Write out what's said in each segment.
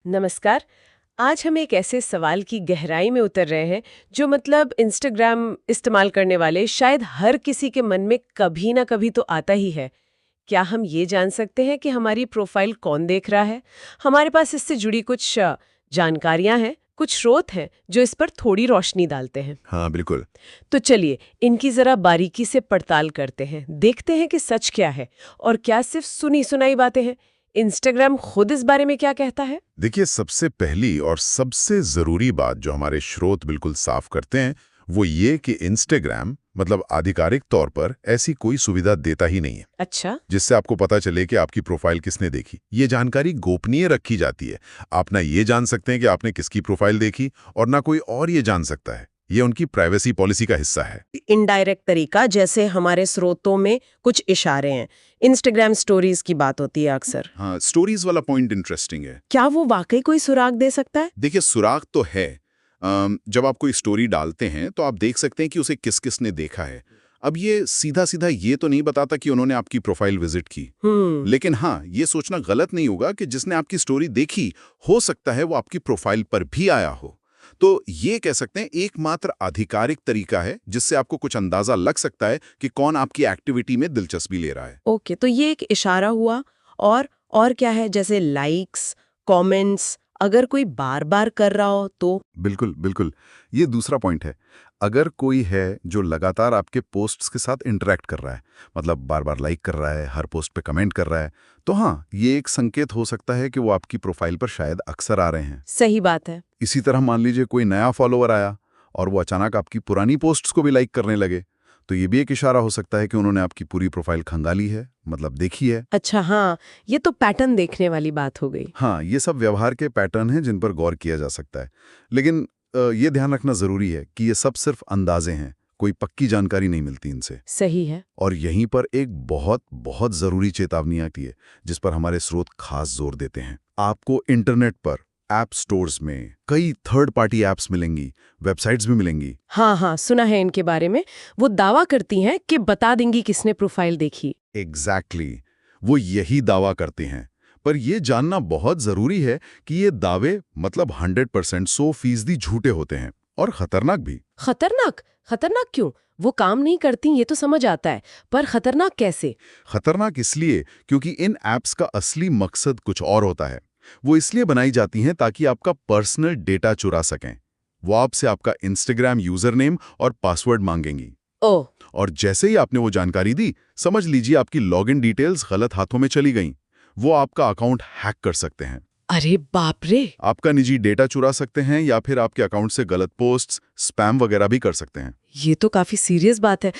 नमस्कार। आज हम एक ऐसे सवाल की गहराई में उतर रहे हैं जो इंस्टाग्राम इस्तेमाल करने वाले शायद हर किसी के मन में कभी ना कभी तो आता ही है। क्या हम ये जान सकते हैं कि हमारी प्रोफाइल कौन देख रहा है? हमारे पास इससे जुड़ी कुछ जानकारियां हैं, कुछ स्रोत हैं जो इस पर थोड़ी रोशनी डालते हैं। हाँ, बिल्कुल। तो चलिए इनकी जरा बारीकी से पड़ताल करते हैं, देखते हैं कि सच क्या है और क्या सिर्फ सुनी सुनाई बातें हैं। इंस्टाग्राम खुद इस बारे में क्या कहता है? देखिए, सबसे पहली और सबसे ज़रूरी बात जो हमारे स्रोत बिल्कुल साफ करते हैं, वो ये कि इंस्टाग्राम आधिकारिक तौर पर ऐसी कोई सुविधा देता ही नहीं है अच्छा। जिससे आपको पता चले कि आपकी प्रोफाइल किसने देखी। ये जानकारी गोपनीय रखी जाती है। आप ना ये जान सकते हैं कि आपने किसकी प्रोफाइल देखी और ना कोई और ये जान सकता है। ये उनकी प्राइवेसी पॉलिसी का हिस्सा है। इनडायरेक्ट तरीका, जैसे हमारे स्रोतों में कुछ इशारे हैं। इंस्टाग्राम स्टोरीज की बात होती है अक्सर। हाँ, स्टोरीज वाला पॉइंट इंटरेस्टिंग है। क्या वो वाकई कोई सुराग दे सकता है? देखिए, सुराग तो है। जब आप कोई स्टोरी डालते हैं तो आप देख सकते हैं कि उसे किस किस ने देखा है। अब ये सीधा सीधा ये तो नहीं बताता कि उन्होंने आपकी प्रोफाइल विजिट की। लेकिन हाँ, ये सोचना गलत नहीं होगा कि जिसने आपकी स्टोरी देखी, हो सकता है वो आपकी प्रोफाइल पर भी आया हो। तो ये कह सकते हैं एकमात्र आधिकारिक तरीका है जिससे आपको कुछ अंदाजा लग सकता है कि कौन आपकी एक्टिविटी में दिलचस्पी ले रहा है। ओके, तो ये एक इशारा हुआ। और क्या है, जैसे लाइक्स, कमेंट्स, अगर कोई बार बार कर रहा हो तो? बिल्कुल, बिल्कुल। ये दूसरा पॉइंट है। अगर कोई है जो लगातार आपके पोस्ट्स के साथ इंटरैक्ट कर रहा है, बार-बार लाइक कर रहा है, हर पोस्ट पे कमेंट कर रहा है, तो हाँ, ये एक संकेत हो सकता है कि वो आपकी प्रोफाइल पर शायद अक्सर आ रहे हैं। सही बात है। इसी तरह मान लीजिए कोई नया फॉलोवर आया और वो अचानक आपकी पुरानी पोस्ट्स को भी लाइक करने लगे, तो ये भी एक इशारा हो सकता है कि उन्होंने आपकी पूरी प्रोफाइल खंगाली है, देखी है। अच्छा, हाँ, ये तो पैटर्न देखने वाली बात हो गई। हाँ, ये सब व्यवहार के पैटर्न हैं जिन पर गौर किया जा सकता है। लेकिन ये ध्यान रखना ज़रूरी है कि ये सब सिर्फ अंदाजे हैं, कोई पक्की जानकारी नहीं मिलती इनसे। सही है। और यहीं पर एक बहुत बहुत ज़रूरी चेतावनी आती है, जिस पर हमारे स्रोत खास जोर देते हैं। आपको इंटरनेट पर ऐप स्टोर्स में कई थर्ड पार्टी ऐप्स मिलेंगी, वेबसाइट्स भी मिलेंगी। हाँ हाँ, सुना है इनके बारे में। वो दावा करती हैं कि बता देंगी किसने प्रोफाइल देखी। एग्जैक्टली, वो यही दावा करते हैं। पर यह जानना बहुत जरूरी है कि ये दावे 100%, 100% झूठे होते हैं और खतरनाक भी। खतरनाक? खतरनाक क्यों? वो काम नहीं करती ये तो समझ आता है, पर खतरनाक कैसे? खतरनाक इसलिए क्योंकि इन ऐप्स का असली मकसद कुछ और होता है। वो इसलिए बनाई जाती हैं ताकि आपका पर्सनल डेटा चुरा सकें। वो आपसे आपका इंस्टाग्राम यूजर नेम और पासवर्ड मांगेंगी। ओह। और जैसे ही आपने वो जानकारी दी, समझ लीजिए आपकी लॉगिन डिटेल्स गलत हाथों में चली गईं। वो आपका अकाउंट हैक कर सकते हैं। अरे बाप रे! आपका निजी डेटा चुरा सकते हैं या फिर आपके अकाउंट से गलत पोस्ट्स, स्पैम वगैरह भी कर सकते हैं। ये तो काफी सीरियस बात है।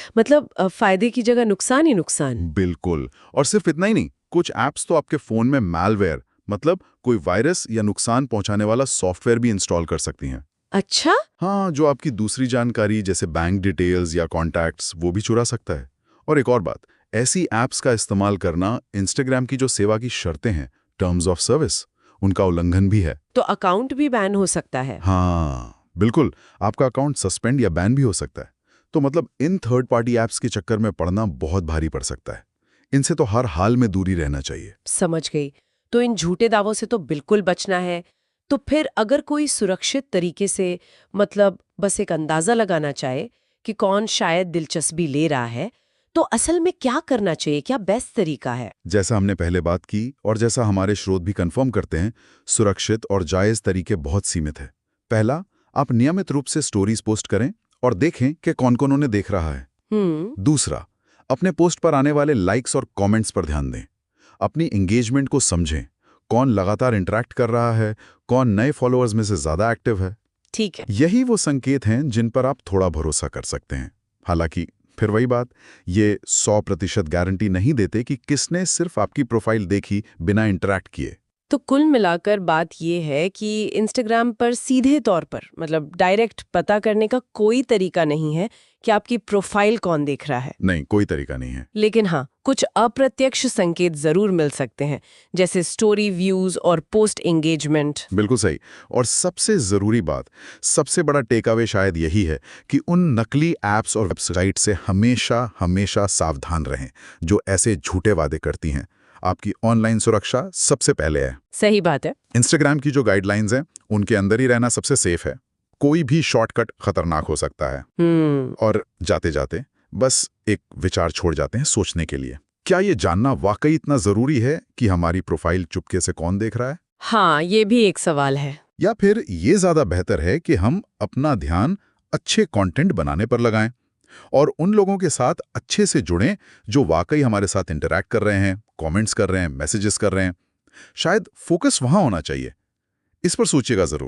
फायदे की जगह नुकसान ही नुकसान। बिल्कुल। और सिर्फ इतना ही नहीं, कुछ ऐप्स तो आपके फोन में मैलवेयर, कोई वायरस या नुकसान पहुंचाने वाला सॉफ्टवेयर भी इंस्टॉल कर सकती हैं। अच्छा। हाँ, जो आपकी दूसरी जानकारी जैसे बैंक डिटेल्स या कॉन्टैक्ट्स वो भी चुरा सकता है। और एक और बात, ऐसी ऐप्स का इस्तेमाल करना इंस्टाग्राम की जो सेवा की शर्तें हैं, टर्म्स ऑफ सर्विस, उनका उल्लंघन भी है। तो अकाउंट भी बैन हो सकता है? हाँ, बिल्कुल। आपका अकाउंट सस्पेंड या बैन भी हो सकता है। तो इन थर्ड पार्टी ऐप्स के चक्कर में पड़ना बहुत भारी पड़ सकता है। इनसे तो हर हाल में दूरी रहना चाहिए। समझ गई। तो इन झूठे दावों से तो बिल्कुल बचना है। तो फिर अगर कोई सुरक्षित तरीके से बस एक अंदाजा लगाना चाहे कि कौन शायद दिलचस्पी ले रहा है, तो असल में क्या करना चाहिए? क्या बेस्ट तरीका है? जैसा हमने पहले बात की और जैसा हमारे स्रोत भी कंफर्म करते हैं, सुरक्षित और जायज तरीके बहुत सीमित है। पहला, आप नियमित रूप से स्टोरीज पोस्ट करें और देखें कि कौन-कौन उन्हें देख रहा है। दूसरा, अपने पोस्ट पर आने वाले लाइक्स और कमेंट्स पर ध्यान दें। अपनी एंगेजमेंट को समझें। कौन लगातार इंटरैक्ट कर रहा है, कौन नए फॉलोअर्स में से ज्यादा एक्टिव है। ठीक है। यही वो संकेत हैं जिन पर आप थोड़ा भरोसा कर सकते हैं। हालांकि फिर वही बात, ये 100% गारंटी नहीं देते कि किसने सिर्फ आपकी प्रोफाइल देखी बिना इंटरैक्ट किए। तो कुल मिलाकर बात ये है कि इंस्टाग्राम पर सीधे तौर पर डायरेक्ट पता करने का कोई तरीका नहीं है कि आपकी प्रोफाइल कौन देख रहा है। नहीं, कोई तरीका नहीं है। लेकिन हाँ, कुछ अप्रत्यक्ष संकेत जरूर मिल सकते हैं, जैसे स्टोरी व्यूज और पोस्ट एंगेजमेंट। बिल्कुल सही। और सबसे जरूरी बात, सबसे बड़ा टेकअवे शायद यही है कि उन नकली ऐप्स और वेबसाइट से हमेशा हमेशा सावधान रहें जो ऐसे झूठे वादे करती हैं। आपकी ऑनलाइन सुरक्षा सबसे पहले है। सही बात है। इंस्टाग्राम की जो गाइडलाइंस हैं उनके अंदर ही रहना सबसे सेफ है। कोई भी शॉर्टकट खतरनाक हो सकता है। और जाते जाते बस एक विचार छोड़ जाते हैं सोचने के लिए, क्या ये जानना वाकई इतना जरूरी है कि हमारी प्रोफाइल चुपके से कौन देख रहा है? हाँ, ये भी एक सवाल है। या फिर ये ज्यादा बेहतर है कि हम अपना ध्यान अच्छे कंटेंट बनाने पर लगाएं और उन लोगों के साथ अच्छे से जुड़ें जो वाकई हमारे साथ इंटरैक्ट कर रहे हैं, कमेंट्स कर रहे हैं, मैसेजेस कर रहे हैं। शायद फोकस वहां होना चाहिए। इस पर सोचिएगा जरूर।